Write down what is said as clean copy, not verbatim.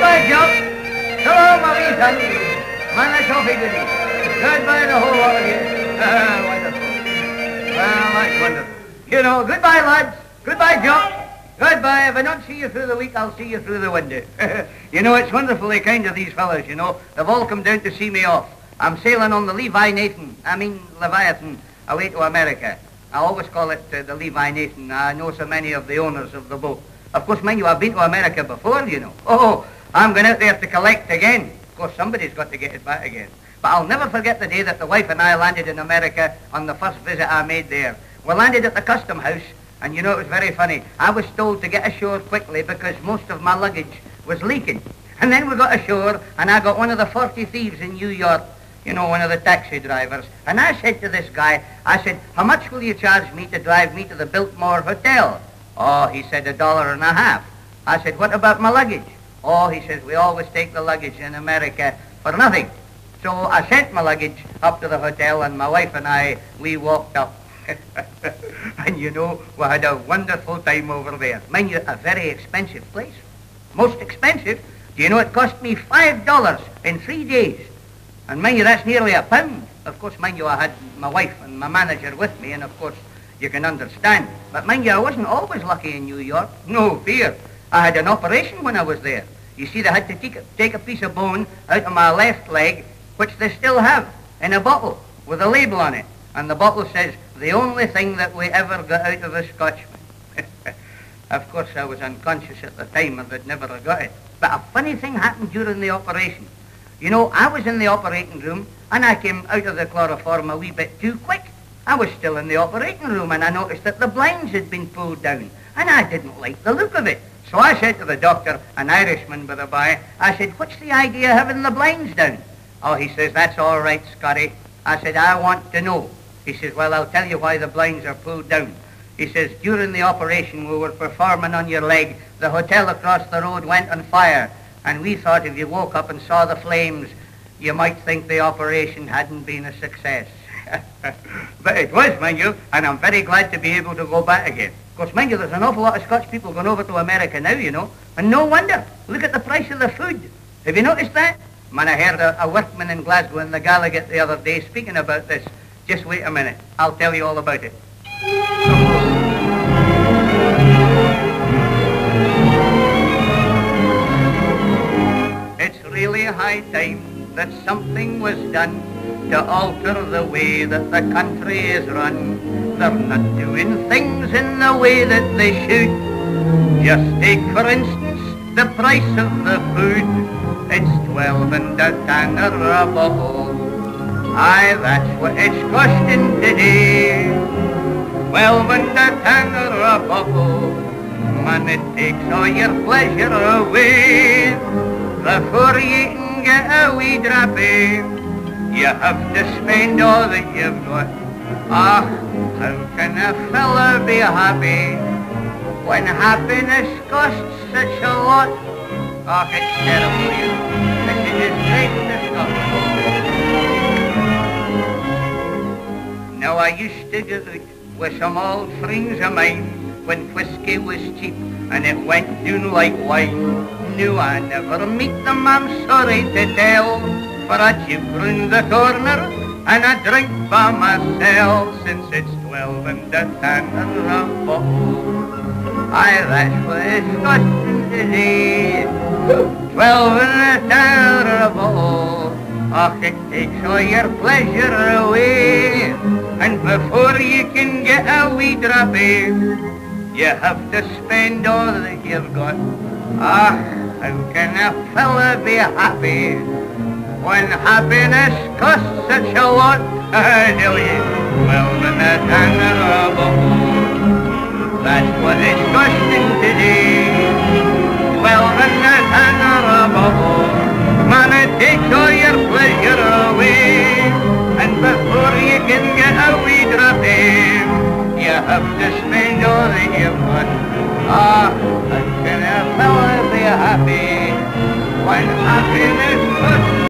Goodbye, Joe. Hello, my wee son. Man, that's awfully good. Goodbye, the whole lot of you. Wonderful. Well, that's wonderful. You know, goodbye, lads. Goodbye, Joe. Goodbye. If I don't see you through the week, I'll see you through the window. You know, it's wonderfully kind of these fellas, you know. They've all come down to see me off. I'm sailing on the Leviathan, away to America. I always call it the Levi Nathan. I know so many of the owners of the boat. Of course, mind you, I've been to America before, you know. Oh, I'm going out there to collect again. Of course, somebody's got to get it back again. But I'll never forget the day that the wife and I landed in America on the first visit I made there. We landed at the custom house, and you know, it was very funny. I was told to get ashore quickly because most of my luggage was leaking. And then we got ashore, and I got one of the 40 thieves in New York, you know, one of the taxi drivers. And I said to this guy, I said, how much will you charge me to drive me to the Biltmore Hotel? Oh, he said, $1.50. I said, what about my luggage? Oh, he says, we always take the luggage in America for nothing. So I sent my luggage up to the hotel, and my wife and I, we walked up. And you know, we had a wonderful time over there. Mind you, a very expensive place. Most expensive. Do you know, it cost me $5 in 3 days. And mind you, that's nearly £1. Of course, mind you, I had my wife and my manager with me, and of course, you can understand. But mind you, I wasn't always lucky in New York. No fear. I had an operation when I was there. You see, they had to take a piece of bone out of my left leg, which they still have, in a bottle, with a label on it. And the bottle says, the only thing that we ever got out of a Scotchman. Of course, I was unconscious at the time, and they'd never have got it. But a funny thing happened during the operation. You know, I was in the operating room, and I came out of the chloroform a wee bit too quick. I was still in the operating room, and I noticed that the blinds had been pulled down, and I didn't like the look of it. So I said to the doctor, an Irishman by the by, I said, what's the idea of having the blinds down? Oh, he says, that's all right, Scotty. I said, I want to know. He says, well, I'll tell you why the blinds are pulled down. He says, during the operation we were performing on your leg, the hotel across the road went on fire, and we thought if you woke up and saw the flames, you might think the operation hadn't been a success. But it was, mind you, and I'm very glad to be able to go back again. Of course, mind you, there's an awful lot of Scotch people going over to America now, you know, and no wonder. Look at the price of the food. Have you noticed that? Man, I heard a workman in Glasgow in the Gallagher the other day speaking about this. Just wait a minute. I'll tell you all about it. It's really high time that something was done to alter the way that the country is run. They're not doing things in the way that they should. Just take, for instance, the price of the food. It's 12 and a tanner a bottle. Aye, that's what it's costing today. 12 and a tanner a bottle. Man, it takes all your pleasure away. Before you can get a wee drappy, you have to spend all that you've got. Ah, how can a fella be happy when happiness costs such a lot? Oh, it's terrible, you know. This is just great disgusting. Now, I used to go out with some old friends of mine when whiskey was cheap and it went down like wine. No, I never meet them, I'm sorry to tell, for I chew round the corner and I drink by myself, since it's 12 and a tanner a bottle. Aye, that's what it's costing today. 12 and a tanner a bottle. Och, it takes all your pleasure away, and before you can get a wee drappy, you have to spend all that you've got. Ah, how can a fella be happy when happiness costs such a lot? I tell you, 12 and a tanner a bottle. That's what it's costing today. 12 and a tanner a bottle. Man, it takes all your pleasure away, and before you can get a wee drappy, you have to spend all that you've got. Ah, how can a fella be happy when happiness